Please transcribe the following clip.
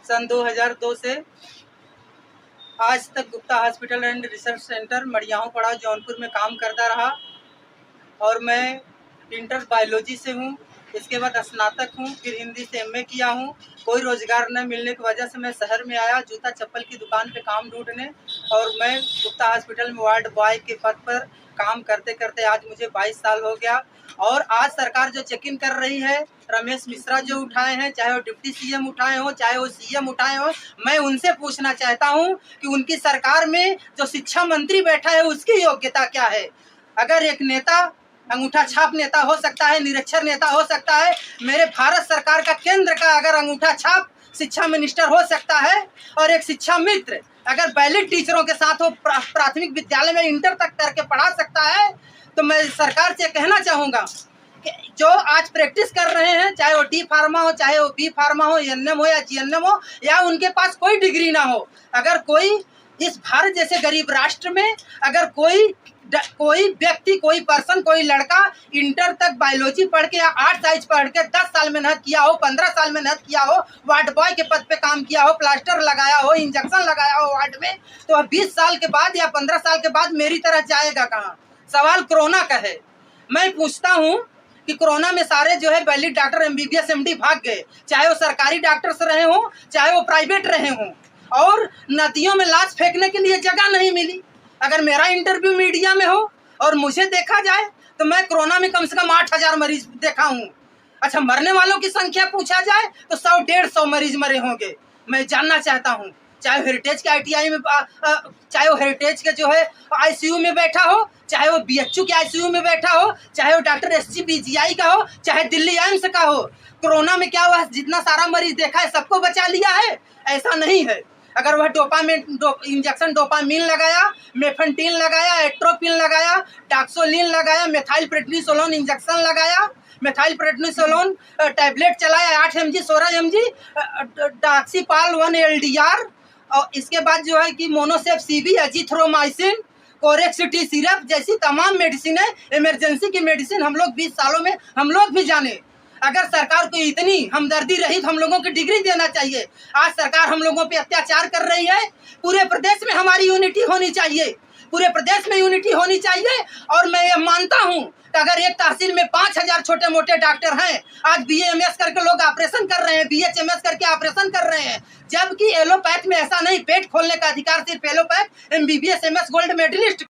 सन 2002 से आज तक Gupta hospital and research centre Mariahu पड़ा जौनपुर में काम करता रहा और मैं इंटर बायोलॉजी से हूँ। इसके बाद स्नातक हूँ, फिर हिंदी से एमए किया हूँ। कोई रोज़गार न मिलने की वजह से मैं शहर में आया जूता चप्पल की दुकान पे काम ढूंढने, और मैं गुप्ता हॉस्पिटल में वार्ड बॉय के पद पर काम करते करते आज मुझे 22 साल हो गया। और आज सरकार जो चेक इन कर रही है, रमेश मिश्रा जो उठाए हैं, चाहे वो डिप्टी सीएम उठाए हो, चाहे वो सीएम उठाए हो, मैं उनसे पूछना चाहता हूं कि उनकी सरकार में जो शिक्षा मंत्री बैठा है उसकी योग्यता क्या है। अगर एक नेता अंगूठा छाप नेता हो सकता है, निरक्षर नेता हो सकता है, मेरे भारत सरकार का केंद्र का अगर अंगूठा छाप शिक्षा मिनिस्टर हो सकता है, और एक शिक्षा मित्र अगर वैलिड टीचरों के साथ वो प्राथमिक विद्यालय में इंटर तक करके पढ़ा सकता है, तो मैं सरकार से कहना चाहूँगा कि जो आज प्रैक्टिस कर रहे हैं, चाहे वो डी फार्मा हो, चाहे वो बी फार्मा हो, एनएम हो या जीएनएम हो, या उनके पास कोई डिग्री ना हो, अगर कोई इस भारत जैसे गरीब राष्ट्र में अगर कोई व्यक्ति, कोई पर्सन, कोई लड़का इंटर तक बायोलॉजी पढ़ के या 8 साइंस पढ़ के 10 साल मेहनत किया हो, 15 साल मेहनत किया हो, वार्ड बॉय के पद पे काम किया हो, प्लास्टर लगाया हो, इंजेक्शन लगाया हो वार्ड में, तो अब 20 साल के बाद या 15 साल के बाद मेरी तरह जाएगा कहाँ। सवाल कोरोना का है। मैं पूछता हूँ कि कोरोना में सारे जो है वैलिड डॉक्टर एमबीबीएस एमडी भाग गए, चाहे वो सरकारी डॉक्टर से रहे हों, चाहे वो प्राइवेट रहे हों, और नदियों में लाश फेंकने के लिए जगह नहीं मिली। अगर मेरा इंटरव्यू मीडिया में हो और मुझे देखा जाए तो मैं कोरोना में कम से कम 8000 मरीज देखा हूँ। अच्छा, मरने वालों की संख्या पूछा जाए तो 100-150 मरीज मरे होंगे। मैं जानना चाहता हूँ, चाहे हेरिटेज के आईटीआई में चाहे वो हेरिटेज के जो है आईसीयू में बैठा हो, चाहे वो बीएचयू के आईसीयू में बैठा हो, चाहे वो डॉक्टर एसजीपीजीआई का हो, चाहे दिल्ली एम्स का हो, कोरोना में क्या हुआ, जितना सारा मरीज देखा है सबको बचा लिया है? ऐसा नहीं है। अगर वह इंजेक्शन डोपामिन लगाया, मेफेंटिन लगाया, एट्रोपिन लगाया, डाक्सोलिन लगाया, मेथाइल प्रेडनिसोलोन इंजेक्शन लगाया, मेथाइल प्रेडनिसोलोन टैबलेट चलाया 8 mg 16 mg, डॉक्सीपाल 1 LDR, और इसके बाद जो है कि मोनोसेप सीबी, एजिथ्रोमाइसिन, कोरेक्सिटी सिरप जैसी तमाम मेडिसिन है। इमरजेंसी की मेडिसिन हम लोग 20 सालों में हम लोग भी जाने। अगर सरकार को इतनी हमदर्दी रही तो हम लोगों की डिग्री देना चाहिए। आज सरकार हम लोगों पे अत्याचार कर रही है। पूरे प्रदेश में हमारी यूनिटी होनी चाहिए, पूरे प्रदेश में यूनिटी होनी चाहिए। और मैं ये मानता हूँ कि अगर एक तहसील में 5000 छोटे मोटे डॉक्टर हैं, आज BAMS करके लोग ऑपरेशन कर रहे हैं, BHMS करके ऑपरेशन कर रहे हैं, जबकि एलोपैथ में ऐसा नहीं। पेट खोलने का अधिकार सिर्फ allopath, MBBS MS gold medallist